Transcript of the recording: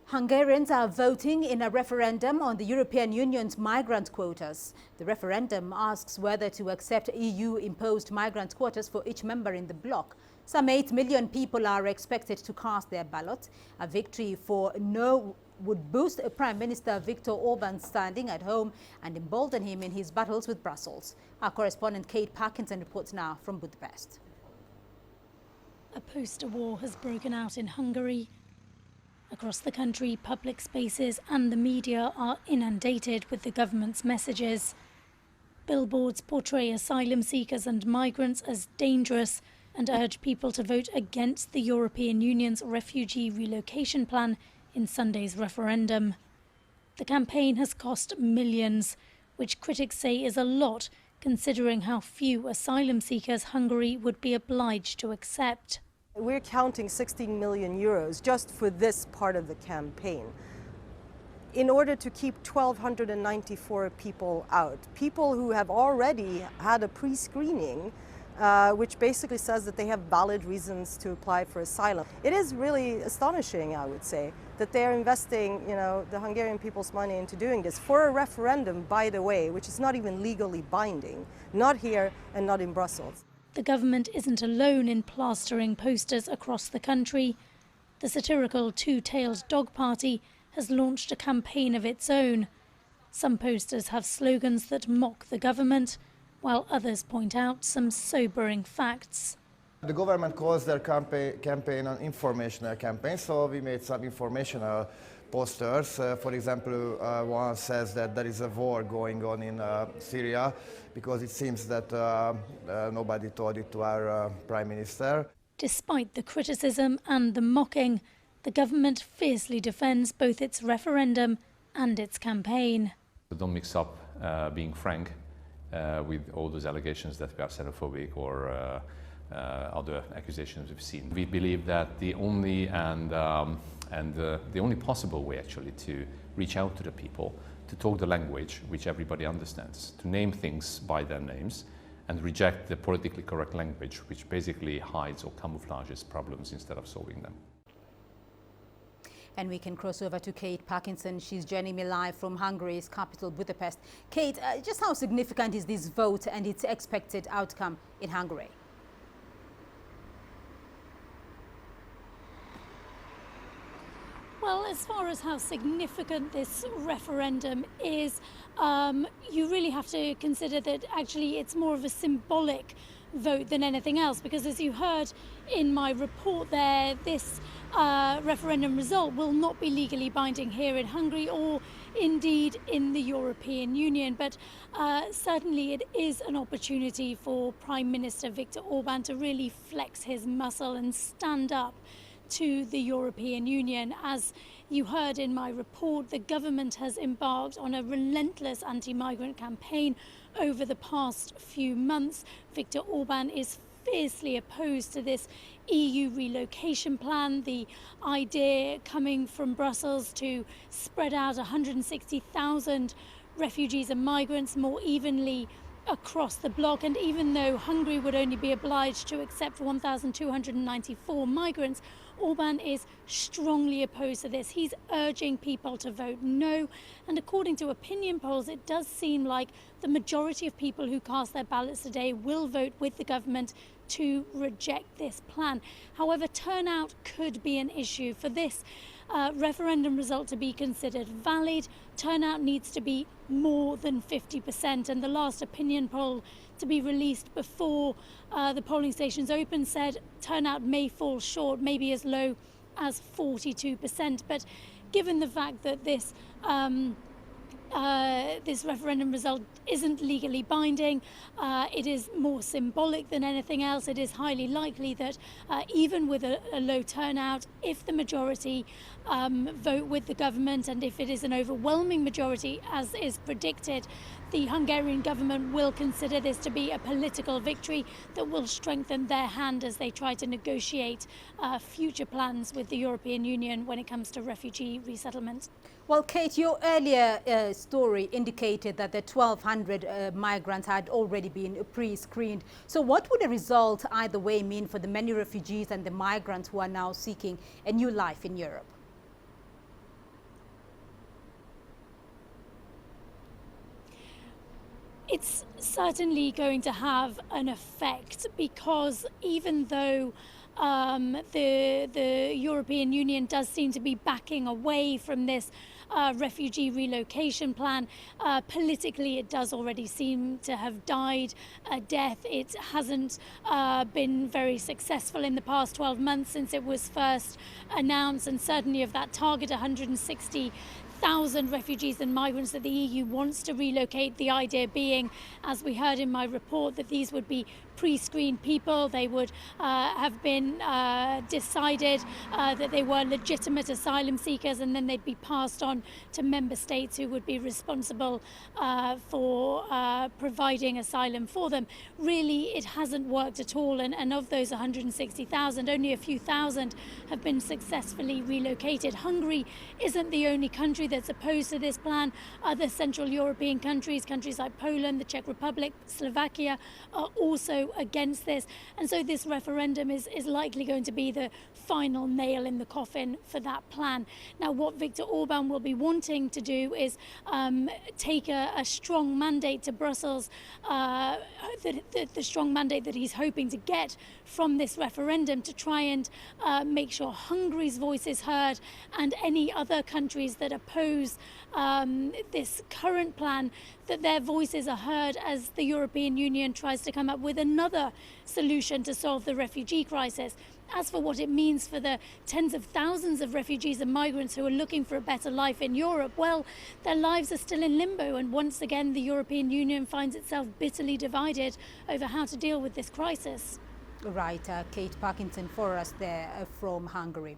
Hungarians are voting in a referendum on the European Union's migrant quotas. The referendum asks whether to accept EU-imposed migrant quotas for each member in the bloc. Some 8 million people are expected to cast their ballot. A victory for no would boost Prime Minister Viktor Orban's standing at home and embolden him in his battles with Brussels. Our correspondent Kate Parkinson reports now from Budapest. A poster war has broken out in Hungary. Across the country, public spaces and the media are inundated with the government's messages. Billboards portray asylum seekers and migrants as dangerous and urge people to vote against the European Union's refugee relocation plan in Sunday's referendum. The campaign has cost millions, which critics say is a lot considering how few asylum seekers Hungary would be obliged to accept. We're counting 16 million euros just for this part of the campaign in order to keep 1,294 people out, people who have already had a pre-screening which basically says that they have valid reasons to apply for asylum. It is really astonishing, I would say, that they're investing, the Hungarian people's money into doing this for a referendum, by the way, which is not even legally binding, not here and not in Brussels. The government isn't alone in plastering posters across the country. The satirical Two-Tailed Dog Party has launched a campaign of its own. Some posters have slogans that mock the government, while others point out some sobering facts. The government calls their campaign an informational campaign, so we made some informational posters. For example, one says that there is a war going on in Syria, because it seems that nobody told it to our Prime Minister. Despite the criticism and the mocking, the government fiercely defends both its referendum and its campaign. Don't mix up being frank with all those allegations that we are xenophobic or other accusations we've seen. We believe that the only the only possible way actually to reach out to the people, to talk the language which everybody understands, to name things by their names and reject the politically correct language which basically hides or camouflages problems instead of solving them. And we can cross over to Kate Parkinson. She's joining me live from Hungary's capital, Budapest. Kate, just how significant is this vote and its expected outcome in Hungary? Well, as far as how significant this referendum is, you really have to consider that actually it's more of a symbolic vote than anything else, because as you heard in my report there, this referendum result will not be legally binding here in Hungary or indeed in the European Union. But certainly it is an opportunity for Prime Minister Viktor Orban to really flex his muscle and stand up to the European Union. As you heard in my report, the government has embarked on a relentless anti-migrant campaign over the past few months. Viktor Orban is fiercely opposed to this EU relocation plan, the idea coming from Brussels to spread out 160,000 refugees and migrants more evenly across the bloc. And even though Hungary would only be obliged to accept 1,294 migrants, Orban is strongly opposed to this. He's urging people to vote no. And according to opinion polls, it does seem like the majority of people who cast their ballots today will vote with the government to reject this plan. However, turnout could be an issue. For this referendum result to be considered valid, turnout needs to be more than 50%. And the last opinion poll to be released before the polling stations open said turnout may fall short, maybe as low as 42%. But given the fact that this this referendum result isn't legally binding, it is more symbolic than anything else. It is highly likely that even with a low turnout, if the majority vote with the government, and if it is an overwhelming majority as is predicted, the Hungarian government will consider this to be a political victory that will strengthen their hand as they try to negotiate future plans with the European Union when it comes to refugee resettlement. Well, Kate, your earlier story indicated that the 1,200 migrants had already been pre-screened. So what would the result either way mean for the many refugees and the migrants who are now seeking a new life in Europe? It's certainly going to have an effect, because even though the European Union does seem to be backing away from this refugee relocation plan, politically it does already seem to have died a death. It hasn't been very successful in the past 12 months since it was first announced, and certainly of that target 160,000 refugees and migrants that the EU wants to relocate, the idea being, as we heard in my report, that these would be pre-screened people. They would have been decided that they were legitimate asylum seekers, and then they'd be passed on to member states who would be responsible for providing asylum for them. Really, it hasn't worked at all, and of those 160,000, only a few thousand have been successfully relocated. Hungary isn't the only country that's opposed to this plan. Other Central European countries like Poland, the Czech Republic, Slovakia, are also against this, and so this referendum is likely going to be the final nail in the coffin for that plan. Now, what Viktor Orban will be wanting to do is take a strong mandate to Brussels, the strong mandate that he's hoping to get from this referendum, to try and make sure Hungary's voice is heard, and any other countries that oppose this current plan, that their voices are heard as the European Union tries to come up with another solution to solve the refugee crisis. As for what it means for the tens of thousands of refugees and migrants who are looking for a better life in Europe, well, their lives are still in limbo, and once again the European Union finds itself bitterly divided over how to deal with this crisis. Right, Kate Parkinson for us there from Hungary.